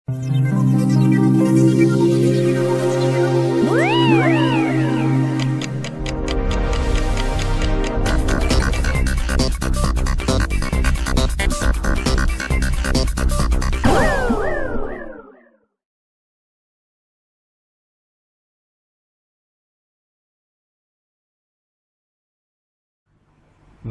The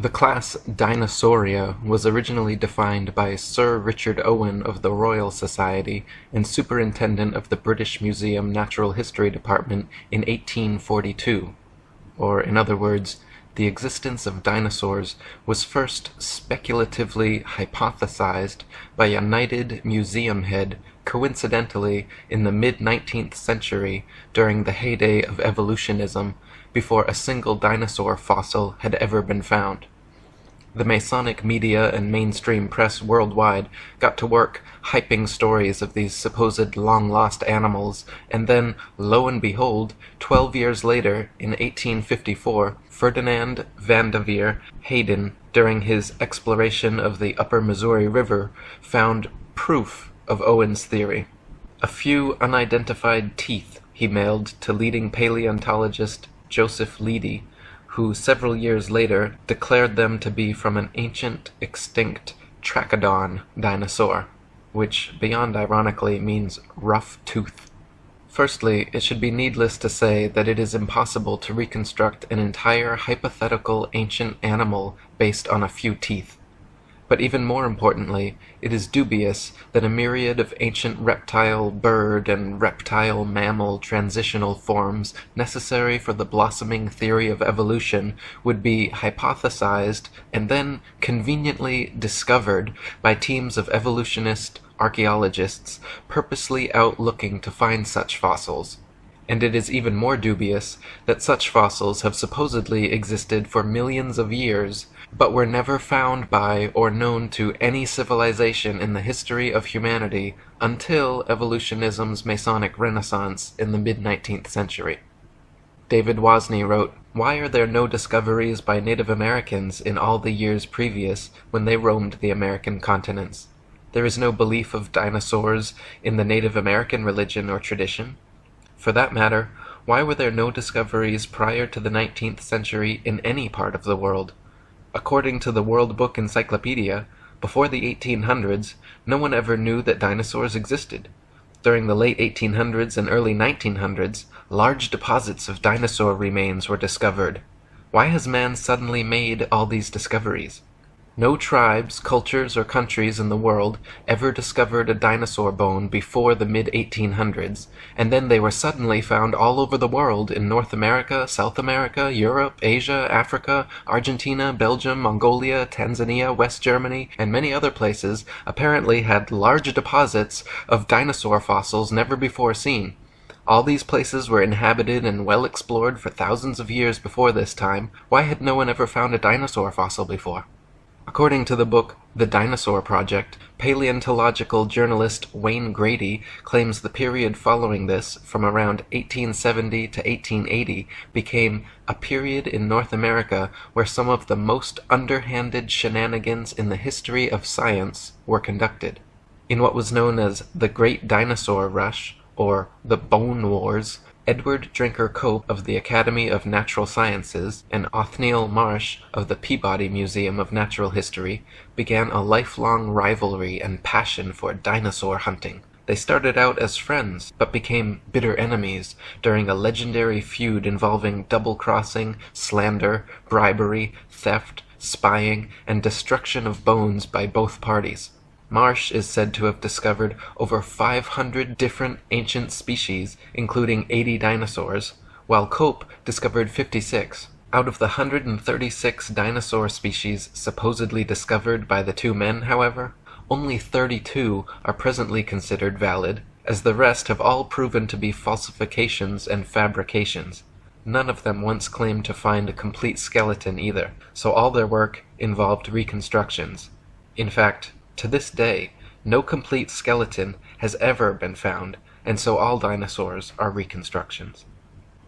class Dinosauria was originally defined by Sir Richard Owen of the Royal Society and Superintendent of the British Museum Natural History Department in 1842. Or, in other words, the existence of dinosaurs was first speculatively hypothesized by a knighted museum head coincidentally in the mid-19th century during the heyday of evolutionism, before a single dinosaur fossil had ever been found. The Masonic media and mainstream press worldwide got to work hyping stories of these supposed long-lost animals, and then, lo and behold, 12 years later, in 1854, Ferdinand Vanderveer Hayden, during his exploration of the upper Missouri River, found proof of Owen's theory. A few unidentified teeth he mailed to leading paleontologist Joseph Leidy, who several years later declared them to be from an ancient, extinct Trachodon dinosaur, which, beyond ironically, means rough tooth. Firstly, it should be needless to say that it is impossible to reconstruct an entire hypothetical ancient animal based on a few teeth. But even more importantly, it is dubious that a myriad of ancient reptile, bird, and reptile mammal transitional forms necessary for the blossoming theory of evolution would be hypothesized and then conveniently discovered by teams of evolutionist archaeologists purposely out looking to find such fossils. And it is even more dubious that such fossils have supposedly existed for millions of years, but were never found by or known to any civilization in the history of humanity until evolutionism's Masonic Renaissance in the mid-19th century. David Wozni wrote, "Why are there no discoveries by Native Americans in all the years previous when they roamed the American continents? There is no belief of dinosaurs in the Native American religion or tradition. For that matter, why were there no discoveries prior to the 19th century in any part of the world? According to the World Book Encyclopedia, before the 1800s, no one ever knew that dinosaurs existed. During the late 1800s and early 1900s, large deposits of dinosaur remains were discovered. Why has man suddenly made all these discoveries? No tribes, cultures, or countries in the world ever discovered a dinosaur bone before the mid-1800s, and then they were suddenly found all over the world in North America, South America, Europe, Asia, Africa, Argentina, Belgium, Mongolia, Tanzania, West Germany, and many other places apparently had large deposits of dinosaur fossils never before seen. All these places were inhabited and well explored for thousands of years before this time. Why had no one ever found a dinosaur fossil before?" According to the book The Dinosaur Project, paleontological journalist Wayne Grady claims the period following this, from around 1870 to 1880, became a period in North America where some of the most underhanded shenanigans in the history of science were conducted. In what was known as the Great Dinosaur Rush, or the Bone Wars, Edward Drinker Cope of the Academy of Natural Sciences and Othniel Marsh of the Peabody Museum of Natural History began a lifelong rivalry and passion for dinosaur hunting. They started out as friends, but became bitter enemies during a legendary feud involving double-crossing, slander, bribery, theft, spying, and destruction of bones by both parties. Marsh is said to have discovered over 500 different ancient species, including 80 dinosaurs, while Cope discovered 56. Out of the 136 dinosaur species supposedly discovered by the two men, however, only 32 are presently considered valid, as the rest have all proven to be falsifications and fabrications. None of them once claimed to find a complete skeleton either, so all their work involved reconstructions. In fact, to this day, no complete skeleton has ever been found, and so all dinosaurs are reconstructions.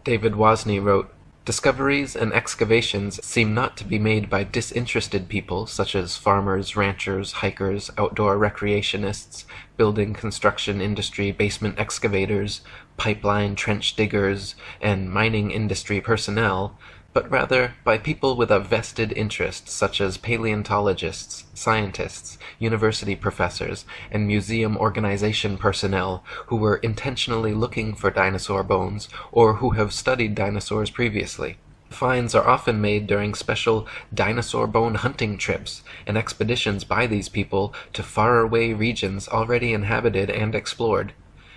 David Wozni wrote, Discoveries and excavations seem not to be made by disinterested people such as farmers, ranchers, hikers, outdoor recreationists, building construction industry basement excavators, pipeline trench diggers, and mining industry personnel, but rather by people with a vested interest such as paleontologists, scientists, university professors, and museum organization personnel who were intentionally looking for dinosaur bones or who have studied dinosaurs previously. Finds are often made during special dinosaur bone hunting trips and expeditions by these people to faraway regions already inhabited and explored.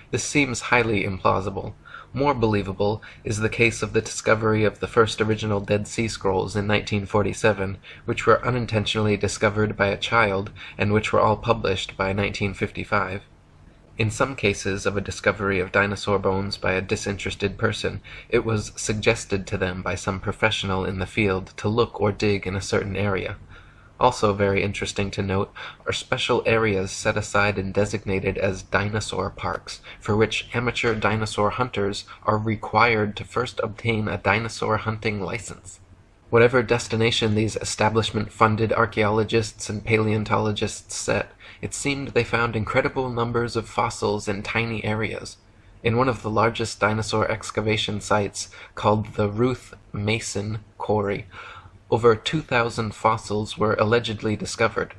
This seems highly implausible. More believable is the case of the discovery of the first original Dead Sea Scrolls in 1947, which were unintentionally discovered by a child and which were all published by 1955. In some cases of a discovery of dinosaur bones by a disinterested person, it was suggested to them by some professional in the field to look or dig in a certain area. Also very interesting to note are special areas set aside and designated as dinosaur parks, for which amateur dinosaur hunters are required to first obtain a dinosaur hunting license. Whatever destination these establishment-funded archaeologists and paleontologists set, it seemed they found incredible numbers of fossils in tiny areas. In one of the largest dinosaur excavation sites, called the Ruth Mason Quarry, over 2,000 fossils were allegedly discovered.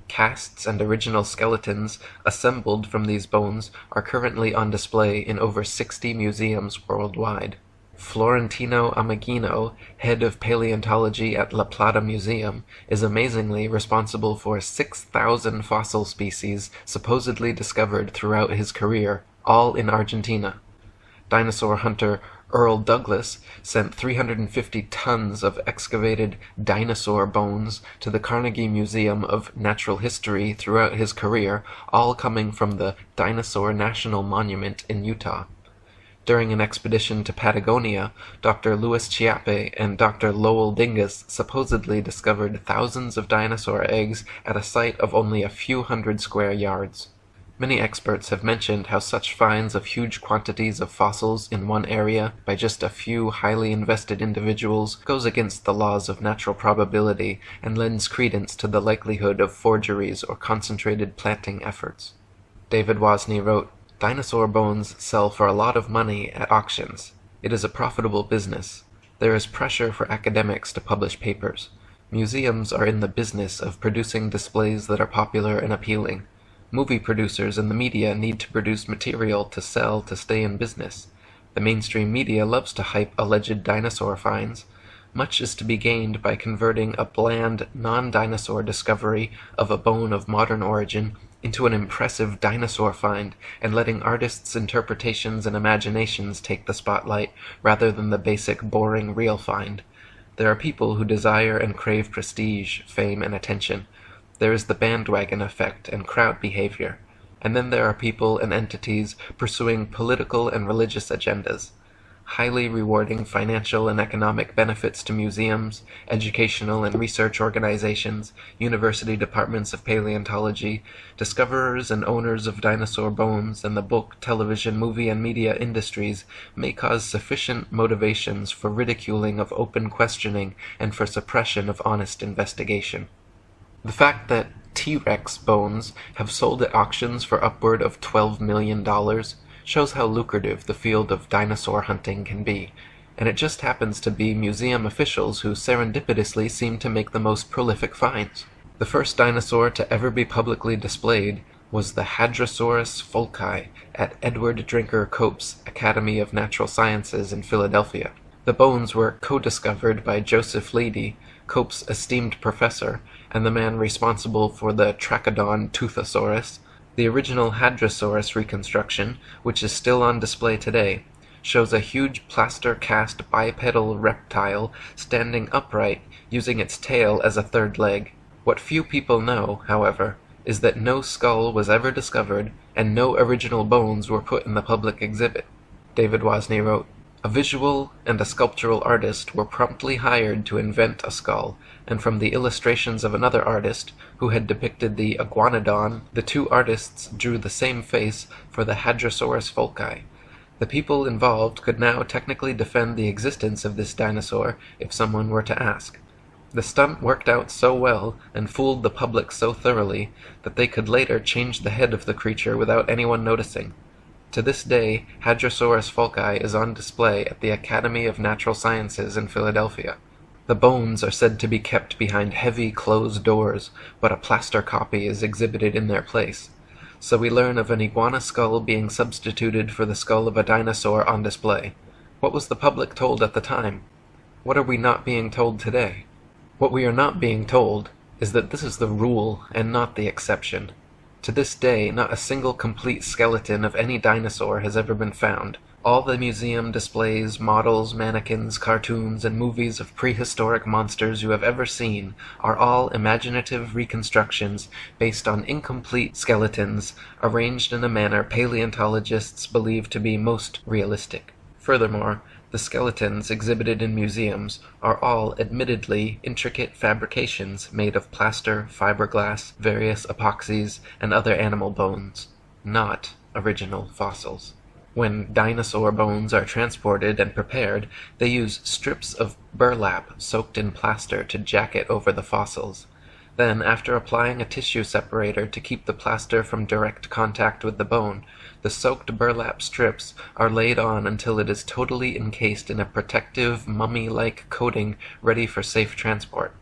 Casts and original skeletons assembled from these bones are currently on display in over 60 museums worldwide. Florentino Ameghino, head of paleontology at La Plata Museum, is amazingly responsible for 6,000 fossil species supposedly discovered throughout his career, all in Argentina. Dinosaur hunter Earl Douglas sent 350 tons of excavated dinosaur bones to the Carnegie Museum of Natural History throughout his career, all coming from the Dinosaur National Monument in Utah. During an expedition to Patagonia, Dr. Louis Chiappe and Dr. Lowell Dingus supposedly discovered thousands of dinosaur eggs at a site of only a few hundred square yards. Many experts have mentioned how such finds of huge quantities of fossils in one area by just a few highly invested individuals goes against the laws of natural probability and lends credence to the likelihood of forgeries or concentrated planting efforts. David Wozni wrote, "Dinosaur bones sell for a lot of money at auctions. It is a profitable business. There is pressure for academics to publish papers. Museums are in the business of producing displays that are popular and appealing. Movie producers and the media need to produce material to sell to stay in business. The mainstream media loves to hype alleged dinosaur finds. Much is to be gained by converting a bland, non-dinosaur discovery of a bone of modern origin into an impressive dinosaur find and letting artists' interpretations and imaginations take the spotlight rather than the basic, boring, real find. There are people who desire and crave prestige, fame, and attention. There is the bandwagon effect and crowd behavior, and then there are people and entities pursuing political and religious agendas. Highly rewarding financial and economic benefits to museums, educational and research organizations, university departments of paleontology, discoverers and owners of dinosaur bones, and the book, television, movie, and media industries may cause sufficient motivations for ridiculing of open questioning and for suppression of honest investigation. The fact that T-Rex bones have sold at auctions for upward of $12 million shows how lucrative the field of dinosaur hunting can be, and it just happens to be museum officials who serendipitously seem to make the most prolific finds. The first dinosaur to ever be publicly displayed was the Hadrosaurus folci at Edward Drinker Cope's Academy of Natural Sciences in Philadelphia. The bones were co-discovered by Joseph Leidy, Cope's esteemed professor, and the man responsible for the Trachodon Toothosaurus. The original Hadrosaurus reconstruction, which is still on display today, shows a huge plaster-cast bipedal reptile standing upright using its tail as a third leg. What few people know, however, is that no skull was ever discovered and no original bones were put in the public exhibit. David Wozni wrote, "A visual and a sculptural artist were promptly hired to invent a skull, and from the illustrations of another artist, who had depicted the iguanodon, the two artists drew the same face for the Hadrosaurus folci. The people involved could now technically defend the existence of this dinosaur if someone were to ask. The stunt worked out so well and fooled the public so thoroughly that they could later change the head of the creature without anyone noticing. To this day, Hadrosaurus falci is on display at the Academy of Natural Sciences in Philadelphia. The bones are said to be kept behind heavy closed doors, but a plaster copy is exhibited in their place. So we learn of an iguana skull being substituted for the skull of a dinosaur on display. What was the public told at the time? What are we not being told today? What we are not being told is that this is the rule and not the exception. To this day, not a single complete skeleton of any dinosaur has ever been found. All the museum displays, models, mannequins, cartoons, and movies of prehistoric monsters you have ever seen are all imaginative reconstructions based on incomplete skeletons arranged in a manner paleontologists believe to be most realistic. Furthermore, the skeletons exhibited in museums are all admittedly intricate fabrications made of plaster, fiberglass, various epoxies, and other animal bones, not original fossils. When dinosaur bones are transported and prepared, they use strips of burlap soaked in plaster to jacket over the fossils. Then, after applying a tissue separator to keep the plaster from direct contact with the bone, the soaked burlap strips are laid on until it is totally encased in a protective, mummy-like coating ready for safe transport.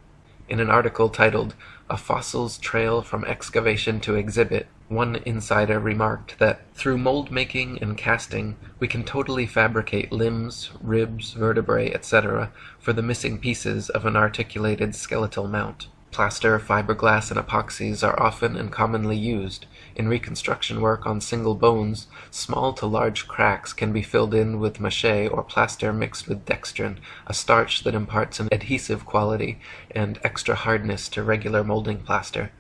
In an article titled, "A Fossil's Trail from Excavation to Exhibit," one insider remarked that, "Through mold making and casting, we can totally fabricate limbs, ribs, vertebrae, etc. for the missing pieces of an articulated skeletal mount." Plaster, fiberglass, and epoxies are often and commonly used. In reconstruction work on single bones, small to large cracks can be filled in with mache or plaster mixed with dextrin, a starch that imparts an adhesive quality and extra hardness to regular molding plaster.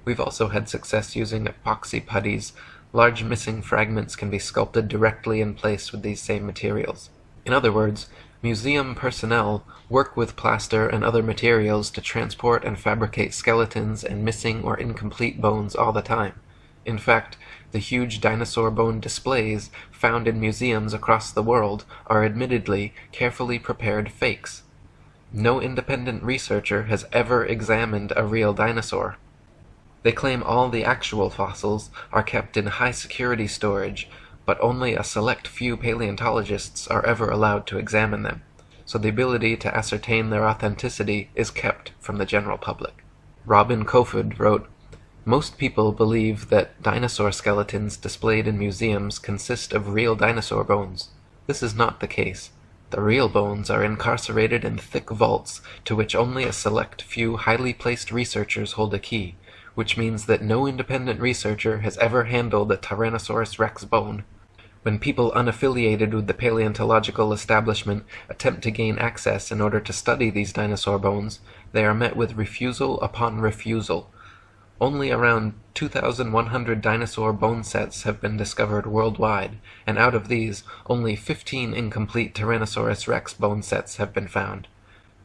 We've also had success using epoxy putties. Large missing fragments can be sculpted directly in place with these same materials. In other words, museum personnel work with plaster and other materials to transport and fabricate skeletons and missing or incomplete bones all the time. In fact, the huge dinosaur bone displays found in museums across the world are admittedly carefully prepared fakes. No independent researcher has ever examined a real dinosaur. They claim all the actual fossils are kept in high-security storage, but only a select few paleontologists are ever allowed to examine them, so the ability to ascertain their authenticity is kept from the general public. Robin Kofod wrote, "Most people believe that dinosaur skeletons displayed in museums consist of real dinosaur bones. This is not the case. The real bones are incarcerated in thick vaults to which only a select few highly placed researchers hold a key, which means that no independent researcher has ever handled a Tyrannosaurus rex bone. When people unaffiliated with the paleontological establishment attempt to gain access in order to study these dinosaur bones, they are met with refusal upon refusal. Only around 2,100 dinosaur bone sets have been discovered worldwide, and out of these, only 15 incomplete Tyrannosaurus rex bone sets have been found.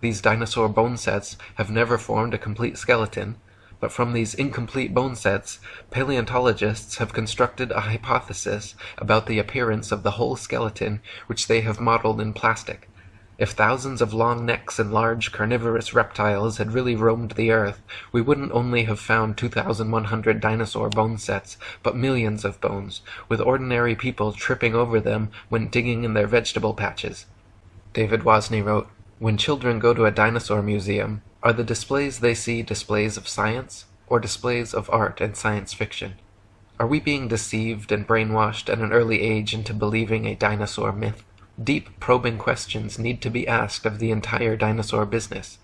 These dinosaur bone sets have never formed a complete skeleton, but from these incomplete bone sets, paleontologists have constructed a hypothesis about the appearance of the whole skeleton which they have modeled in plastic. If thousands of long necks and large carnivorous reptiles had really roamed the earth, we wouldn't only have found 2,100 dinosaur bone sets, but millions of bones, with ordinary people tripping over them when digging in their vegetable patches." David Wasney wrote, "When children go to a dinosaur museum, are the displays they see displays of science, or displays of art and science fiction? Are we being deceived and brainwashed at an early age into believing a dinosaur myth? Deep, probing questions need to be asked of the entire dinosaur business.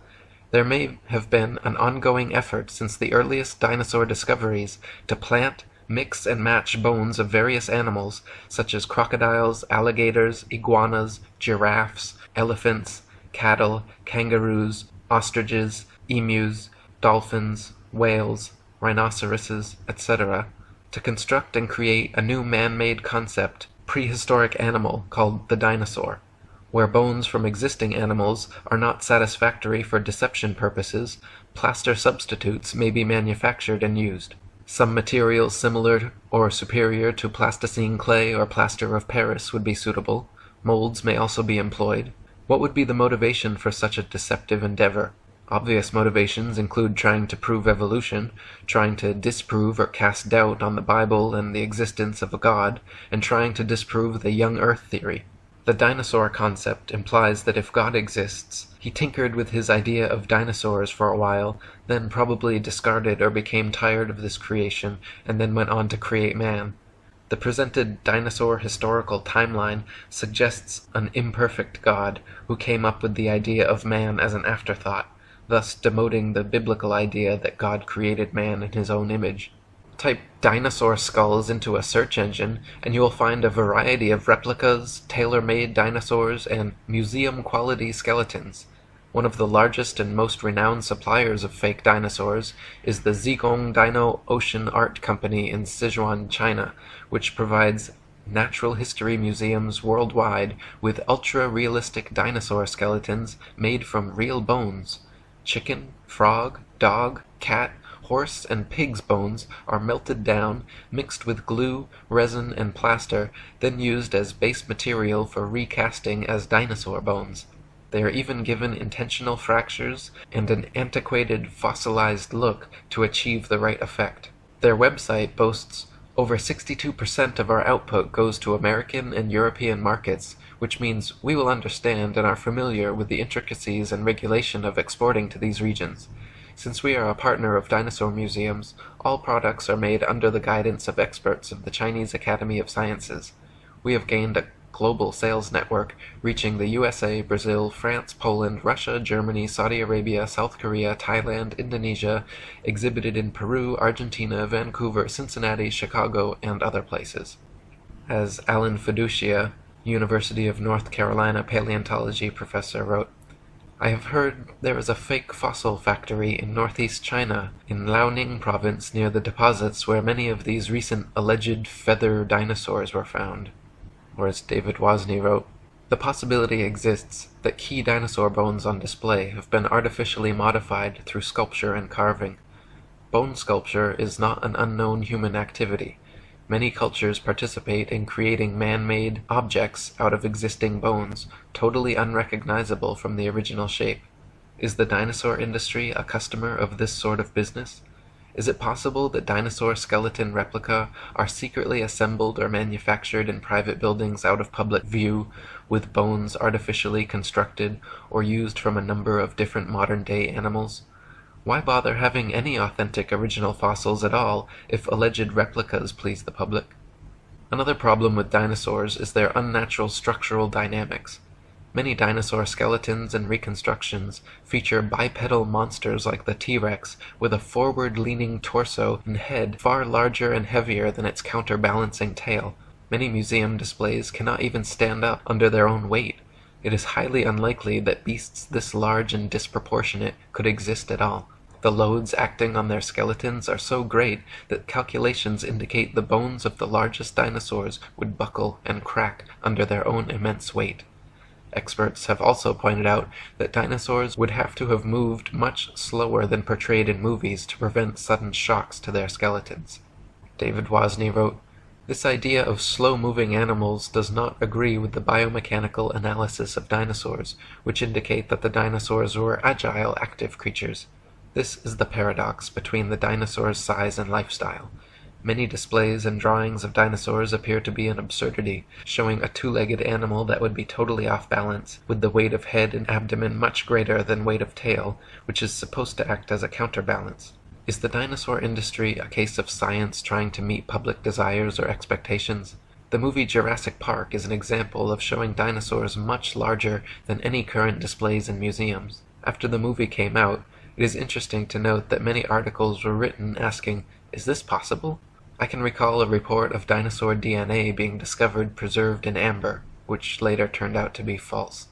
There may have been an ongoing effort since the earliest dinosaur discoveries to plant, mix, and match bones of various animals, such as crocodiles, alligators, iguanas, giraffes, elephants, cattle, kangaroos, ostriches, emus, dolphins, whales, rhinoceroses, etc., to construct and create a new man-made concept, prehistoric animal called the dinosaur. Where bones from existing animals are not satisfactory for deception purposes, plaster substitutes may be manufactured and used. Some materials similar or superior to plasticine clay or plaster of Paris would be suitable. Molds may also be employed. What would be the motivation for such a deceptive endeavor? Obvious motivations include trying to prove evolution, trying to disprove or cast doubt on the Bible and the existence of a God, and trying to disprove the young Earth theory. The dinosaur concept implies that if God exists, he tinkered with his idea of dinosaurs for a while, then probably discarded or became tired of this creation, and then went on to create man. The presented dinosaur historical timeline suggests an imperfect God who came up with the idea of man as an afterthought, thus demoting the biblical idea that God created man in his own image. Type dinosaur skulls into a search engine, and you will find a variety of replicas, tailor-made dinosaurs, and museum-quality skeletons. One of the largest and most renowned suppliers of fake dinosaurs is the Zigong Dino Ocean Art Company in Sichuan, China, which provides natural history museums worldwide with ultra-realistic dinosaur skeletons made from real bones. Chicken, frog, dog, cat, horse, and pig's bones are melted down, mixed with glue, resin, and plaster, then used as base material for recasting as dinosaur bones. They are even given intentional fractures and an antiquated, fossilized look to achieve the right effect. Their website boasts over 62% of our output goes to American and European markets, which means we will understand and are familiar with the intricacies and regulation of exporting to these regions. Since we are a partner of dinosaur museums, all products are made under the guidance of experts of the Chinese Academy of Sciences. We have gained a global sales network reaching the USA, Brazil, France, Poland, Russia, Germany, Saudi Arabia, South Korea, Thailand, Indonesia, exhibited in Peru, Argentina, Vancouver, Cincinnati, Chicago, and other places. As Alan Fiducia, University of North Carolina paleontology professor, wrote, "I have heard there is a fake fossil factory in northeast China, in Liaoning province near the deposits where many of these recent alleged feather dinosaurs were found." Or as David Wozni wrote, "The possibility exists that key dinosaur bones on display have been artificially modified through sculpture and carving. Bone sculpture is not an unknown human activity. Many cultures participate in creating man-made objects out of existing bones, totally unrecognizable from the original shape. Is the dinosaur industry a customer of this sort of business? Is it possible that dinosaur skeleton replica are secretly assembled or manufactured in private buildings out of public view, with bones artificially constructed or used from a number of different modern-day animals? Why bother having any authentic original fossils at all if alleged replicas please the public?" Another problem with dinosaurs is their unnatural structural dynamics. Many dinosaur skeletons and reconstructions feature bipedal monsters like the T-Rex with a forward-leaning torso and head far larger and heavier than its counterbalancing tail. Many museum displays cannot even stand up under their own weight. It is highly unlikely that beasts this large and disproportionate could exist at all. The loads acting on their skeletons are so great that calculations indicate the bones of the largest dinosaurs would buckle and crack under their own immense weight. Experts have also pointed out that dinosaurs would have to have moved much slower than portrayed in movies to prevent sudden shocks to their skeletons. David Wozni wrote, "This idea of slow-moving animals does not agree with the biomechanical analysis of dinosaurs, which indicate that the dinosaurs were agile, active creatures. This is the paradox between the dinosaur's size and lifestyle. Many displays and drawings of dinosaurs appear to be an absurdity, showing a two-legged animal that would be totally off balance, with the weight of head and abdomen much greater than weight of tail, which is supposed to act as a counterbalance. Is the dinosaur industry a case of science trying to meet public desires or expectations? The movie Jurassic Park is an example of showing dinosaurs much larger than any current displays in museums. After the movie came out, it is interesting to note that many articles were written asking, 'Is this possible?' I can recall a report of dinosaur DNA being discovered preserved in amber, which later turned out to be false."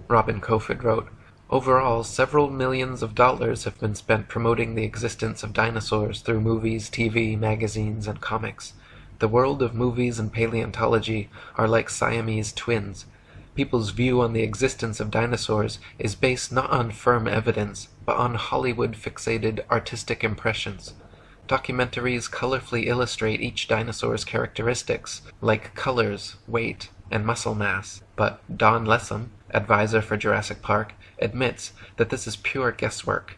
Robin Kofod wrote, "Overall, several millions of dollars have been spent promoting the existence of dinosaurs through movies, TV, magazines, and comics. The world of movies and paleontology are like Siamese twins. People's view on the existence of dinosaurs is based not on firm evidence, but on Hollywood-fixated artistic impressions. Documentaries colorfully illustrate each dinosaur's characteristics, like colors, weight, and muscle mass, but Don Lessam, advisor for Jurassic Park, admits that this is pure guesswork.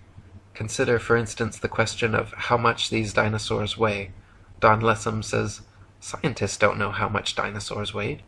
Consider, for instance, the question of how much these dinosaurs weigh. Don Lessam says, "Scientists don't know how much dinosaurs weighed."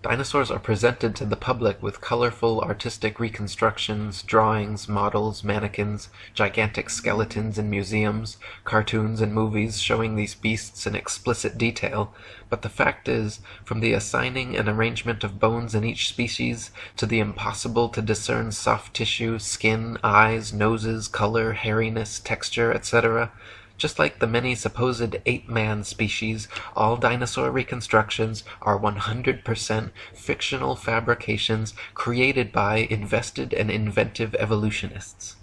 Dinosaurs are presented to the public with colorful artistic reconstructions, drawings, models, mannequins, gigantic skeletons in museums, cartoons and movies showing these beasts in explicit detail, but the fact is, from the assigning and arrangement of bones in each species, to the impossible to discern soft tissue, skin, eyes, noses, color, hairiness, texture, etc., just like the many supposed ape-man species, all dinosaur reconstructions are 100% fictional fabrications created by invested and inventive evolutionists.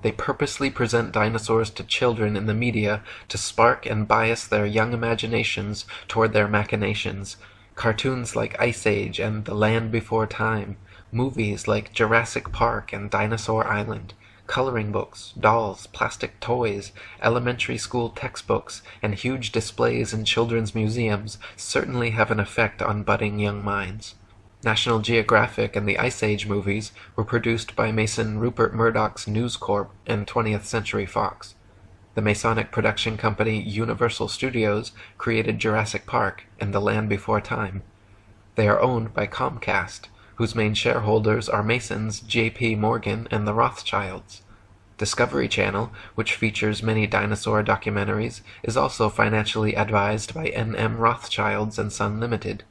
They purposely present dinosaurs to children in the media to spark and bias their young imaginations toward their machinations. Cartoons like Ice Age and The Land Before Time, movies like Jurassic Park and Dinosaur Island, coloring books, dolls, plastic toys, elementary school textbooks, and huge displays in children's museums certainly have an effect on budding young minds. National Geographic and the Ice Age movies were produced by Mason Rupert Murdoch's News Corp and 20th Century Fox. The Masonic production company Universal Studios created Jurassic Park and The Land Before Time. They are owned by Comcast, whose main shareholders are Masons J.P. Morgan and the Rothschilds. Discovery Channel, which features many dinosaur documentaries, is also financially advised by N.M. Rothschilds and Son Limited.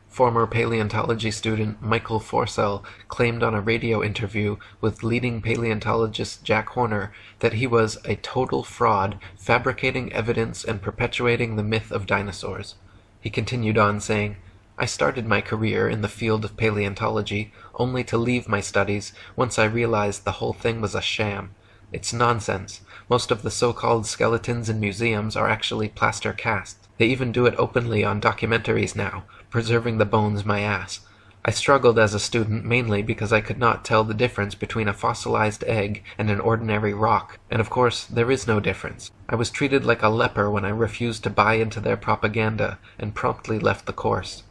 Former paleontology student Michael Forsell claimed on a radio interview with leading paleontologist Jack Horner that he was a total fraud, fabricating evidence and perpetuating the myth of dinosaurs. He continued on saying, "I started my career in the field of paleontology only to leave my studies once I realized the whole thing was a sham. It's nonsense. Most of the so-called skeletons in museums are actually plaster casts. They even do it openly on documentaries now, preserving the bones my ass. I struggled as a student mainly because I could not tell the difference between a fossilized egg and an ordinary rock, and of course there is no difference. I was treated like a leper when I refused to buy into their propaganda and promptly left the course.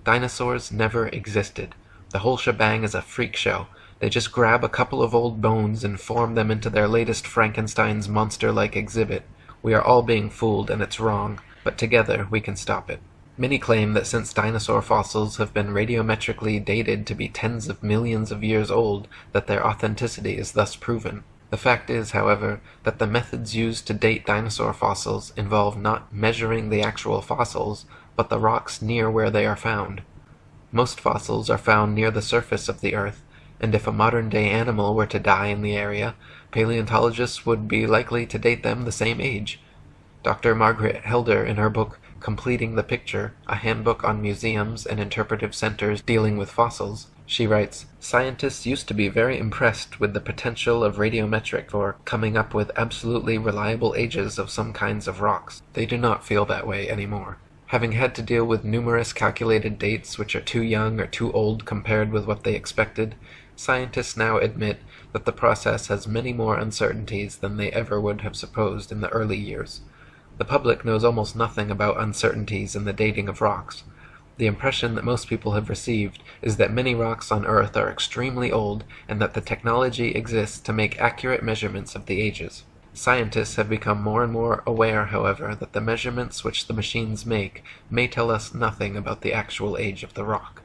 Dinosaurs never existed. The whole shebang is a freak show. They just grab a couple of old bones and form them into their latest Frankenstein's monster-like exhibit. We are all being fooled, and it's wrong, but together we can stop it." Many claim that since dinosaur fossils have been radiometrically dated to be tens of millions of years old, that their authenticity is thus proven. The fact is, however, that the methods used to date dinosaur fossils involve not measuring the actual fossils, but the rocks near where they are found. Most fossils are found near the surface of the Earth, and if a modern-day animal were to die in the area, paleontologists would be likely to date them the same age. Dr. Margaret Helder, in her book Completing the Picture, a handbook on museums and interpretive centers dealing with fossils, she writes, "Scientists used to be very impressed with the potential of radiometric for coming up with absolutely reliable ages of some kinds of rocks. They do not feel that way anymore. Having had to deal with numerous calculated dates which are too young or too old compared with what they expected, scientists now admit that the process has many more uncertainties than they ever would have supposed in the early years. The public knows almost nothing about uncertainties in the dating of rocks. The impression that most people have received is that many rocks on Earth are extremely old and that the technology exists to make accurate measurements of the ages. Scientists have become more and more aware, however, that the measurements which the machines make may tell us nothing about the actual age of the rock."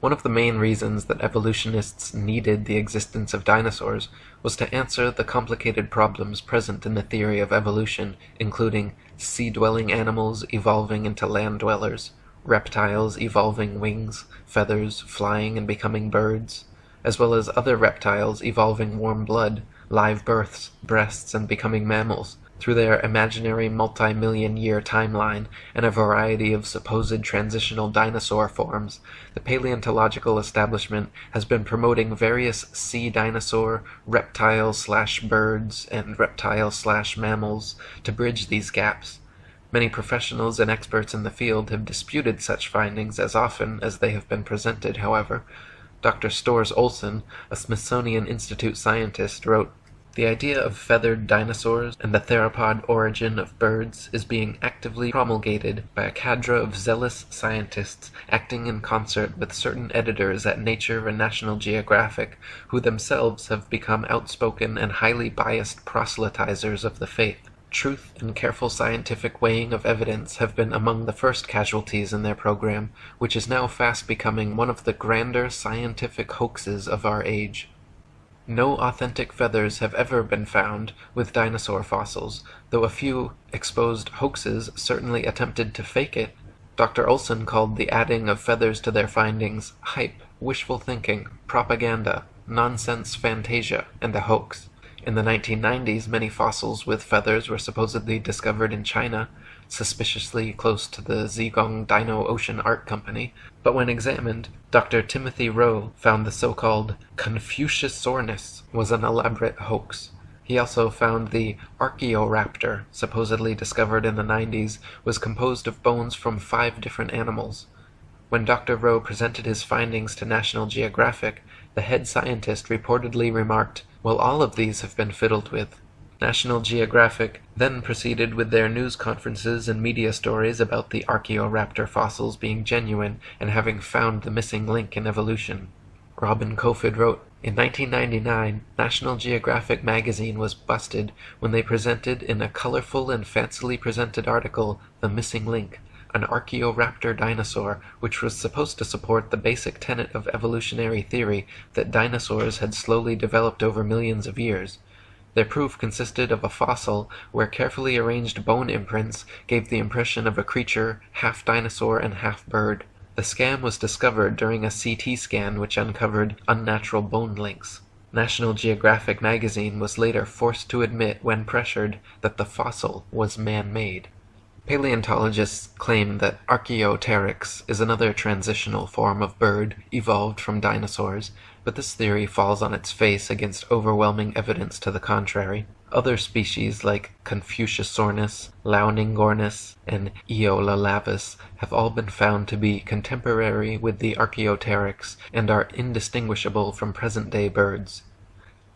One of the main reasons that evolutionists needed the existence of dinosaurs was to answer the complicated problems present in the theory of evolution, including sea-dwelling animals evolving into land-dwellers, reptiles evolving wings, feathers, flying and becoming birds, as well as other reptiles evolving warm blood, live births, breasts, and becoming mammals, through their imaginary multi-million-year timeline and a variety of supposed transitional dinosaur forms. The paleontological establishment has been promoting various sea dinosaur, reptile/birds, and reptile/mammals to bridge these gaps. Many professionals and experts in the field have disputed such findings as often as they have been presented, however. Dr. Storrs Olson, a Smithsonian Institute scientist, wrote, The idea of feathered dinosaurs and the theropod origin of birds is being actively promulgated by a cadre of zealous scientists acting in concert with certain editors at Nature and National Geographic, who themselves have become outspoken and highly biased proselytizers of the faith. Truth and careful scientific weighing of evidence have been among the first casualties in their program, which is now fast becoming one of the grander scientific hoaxes of our age. No authentic feathers have ever been found with dinosaur fossils, though a few exposed hoaxes certainly attempted to fake it. Dr. Olson called the adding of feathers to their findings hype, wishful thinking, propaganda, nonsense fantasia, and a hoax. In the 1990s, many fossils with feathers were supposedly discovered in China, suspiciously close to the Zhejiang Dino Ocean Art Company, but when examined, Dr. Timothy Rowe found the so-called Confuciusaurus was an elaborate hoax. He also found the Archaeoraptor, supposedly discovered in the 90s, was composed of bones from 5 different animals. When Dr. Rowe presented his findings to National Geographic, the head scientist reportedly remarked, "Well, all of these have been fiddled with." National Geographic then proceeded with their news conferences and media stories about the Archaeoraptor fossils being genuine and having found the missing link in evolution. Robin Kofod wrote, "In 1999, National Geographic magazine was busted when they presented in a colorful and fancily presented article the missing link, an Archaeoraptor dinosaur, which was supposed to support the basic tenet of evolutionary theory that dinosaurs had slowly developed over millions of years. Their proof consisted of a fossil where carefully arranged bone imprints gave the impression of a creature half dinosaur and half bird. The scam was discovered during a CT scan which uncovered unnatural bone links. National Geographic magazine was later forced to admit, when pressured, that the fossil was man-made." Paleontologists claim that Archaeopteryx is another transitional form of bird evolved from dinosaurs, but this theory falls on its face against overwhelming evidence to the contrary. Other species like Confuciusaurus, Launingornis, and Eolalavis have all been found to be contemporary with the Archaeopteryx and are indistinguishable from present-day birds.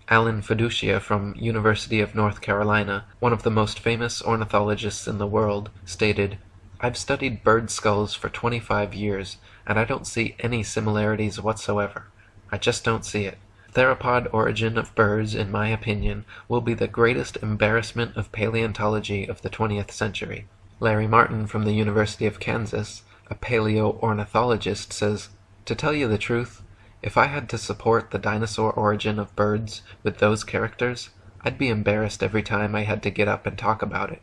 Alan Fiducia from University of North Carolina, one of the most famous ornithologists in the world, stated, "I've studied bird skulls for 25 years, and I don't see any similarities whatsoever. I just don't see it. Theropod origin of birds, in my opinion, will be the greatest embarrassment of paleontology of the 20th century." Larry Martin from the University of Kansas, a paleoornithologist, says, "To tell you the truth, if I had to support the dinosaur origin of birds with those characters, I'd be embarrassed every time I had to get up and talk about it."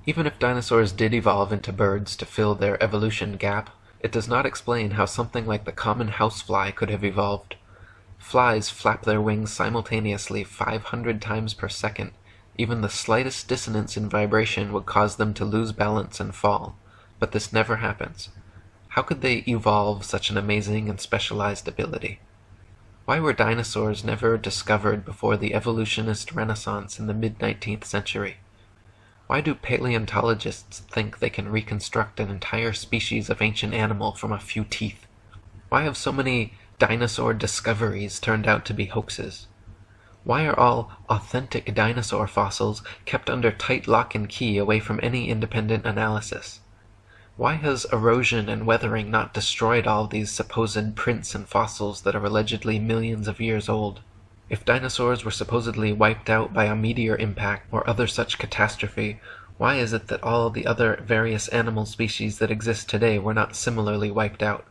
Even if dinosaurs did evolve into birds to fill their evolution gap, it does not explain how something like the common housefly could have evolved. Flies flap their wings simultaneously 500 times per second. Even the slightest dissonance in vibration would cause them to lose balance and fall. But this never happens. How could they evolve such an amazing and specialized ability? Why were dinosaurs never discovered before the evolutionist renaissance in the mid-19th century? Why do paleontologists think they can reconstruct an entire species of ancient animal from a few teeth? Why have so many dinosaur discoveries turned out to be hoaxes? Why are all authentic dinosaur fossils kept under tight lock and key away from any independent analysis? Why has erosion and weathering not destroyed all these supposed prints and fossils that are allegedly millions of years old? If dinosaurs were supposedly wiped out by a meteor impact or other such catastrophe, why is it that all the other various animal species that exist today were not similarly wiped out?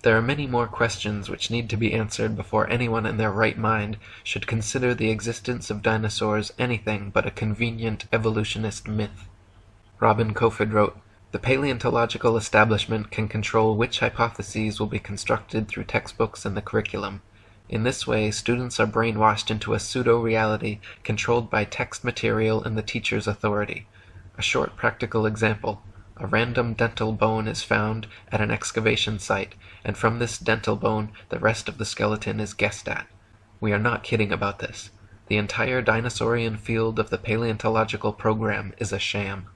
There are many more questions which need to be answered before anyone in their right mind should consider the existence of dinosaurs anything but a convenient evolutionist myth. Robin Kofod wrote, "The paleontological establishment can control which hypotheses will be constructed through textbooks and the curriculum. In this way, students are brainwashed into a pseudo-reality controlled by text material and the teacher's authority. A short practical example. A random dental bone is found at an excavation site, and from this dental bone, the rest of the skeleton is guessed at. We are not kidding about this. The entire dinosaurian field of the paleontological program is a sham."